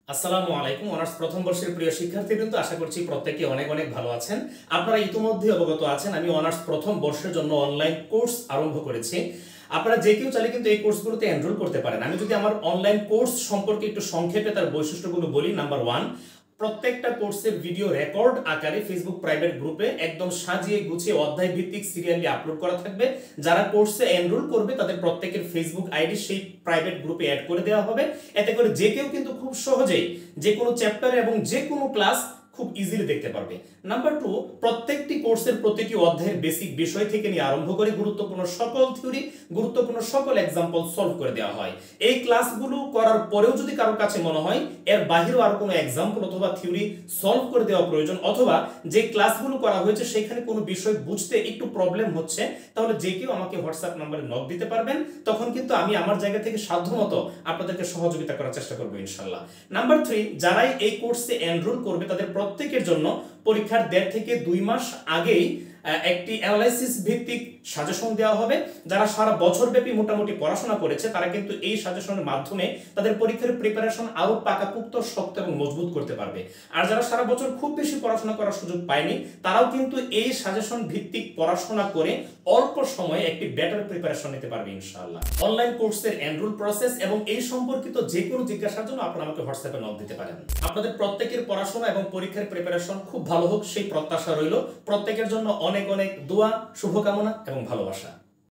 আসসালামু আলাইকুম। অনার্স প্রথম বর্ষের প্রিয় শিক্ষার্থীবৃন্দ, আশা করছি প্রত্যেকে অনেক অনেক ভালো আছেন। আপনারা ইতিমধ্যে অবগত আছেন আমি অনার্স প্রথম বর্ষের জন্য অনলাইন কোর্স আরম্ভ করেছি। আপনারা যে কেউ চাইলে কিন্তু এই কোর্সগুলোতে এনরোল করতে পারেন। আমি যদি আমার অনলাইন কোর্স সম্পর্কে একটু সংক্ষেপে তার বৈশিষ্ট্যগুলো বলি। নাম্বার 1, প্রত্যেকটা কোর্সের ভিডিও রেকর্ড আকারে ফেসবুক প্রাইভেট গ্রুপে একদম সাজিয়ে গুছিয়ে অধ্যায় ভিত্তিক সিরিয়ালি আপলোড করা থাকবে। যারা কোর্সে এনরোল করবে তাদের প্রত্যেকের ফেসবুক আইডি সেই প্রাইভেট গ্রুপে অ্যাড করে দেওয়া হবে। এতে করে যে কেউ কিন্তু খুব সহজেই যে কোনো চ্যাপ্টারে এবং যে কোনো ক্লাস খুব ইজিলি দেখতে পারবে। নাম্বার 2, প্রত্যেকটি কোর্সের প্রতিটি অধ্যায়ের বেসিক বিষয় থেকে নিয়ে আরম্ভ করে গুরুত্বপূর্ণ সকল থিওরি, গুরুত্বপূর্ণ সকল এক্সাম্পল সলভ করে দেওয়া হয়। এই ক্লাসগুলো করার পরেও যদি কারোর কাছে মনে হয় এর বাহিরেও আর কোনো এক্সাম্পল অথবা থিওরি সলভ করে দেওয়া প্রয়োজন, অথবা যে ক্লাসগুলো করা হয়েছে সেখানে কোনো বিষয় বুঝতে একটু প্রবলেম হচ্ছে, তাহলে যে কেউ আমাকে হোয়াটসঅ্যাপ নাম্বারে নক দিতে পারবেন। তখন কিন্তু আমি আমার জায়গা থেকে সাধ্যমতো আপনাদেরকে সহযোগিতা করার চেষ্টা করবো ইনশাল্লাহ। নাম্বার 3, যারাই এই কোর্সে এনরোল করবে তাদের প্রত্যেকের জন্য পরীক্ষার 1.5 থেকে 2 মাস আগেই একটি অ্যানালাইসিস ভিত্তিক সাজেশন দেওয়া হবে। যারা সারা বছর ব্যাপী মোটামুটি পড়াশোনা করেছে তারা কিন্তু এই সাজেশনের মাধ্যমে তাদের পরীক্ষার প্রিপারেশন আরো পাকাপোক্ত, শক্ত এবং মজবুত করতে পারবে। আর যারা সারা বছর খুব বেশি পড়াশোনা করার সুযোগ পায়নি তারাও কিন্তু এই সাজেশন ভিত্তিক পড়াশোনা করে অল্প সময়ে একটি বেটার প্রিপারেশন নিতে পারবে ইনশাআল্লাহ। অনলাইন কোর্সের এনরোল প্রসেস এবং এই সম্পর্কিত যে কোনো জিজ্ঞাসার জন্য আপনারা আমাকে হোয়াটসঅ্যাপে নক দিতে পারেন। আপনাদের প্রত্যেকের পড়াশোনা এবং পরীক্ষার প্রিপারেশন খুব ভালো হোক সেই প্রত্যাশা রইল। প্রত্যেকের জন্য অনেক অনেক দোয়া, শুভকামনা এবং ভালোবাসা।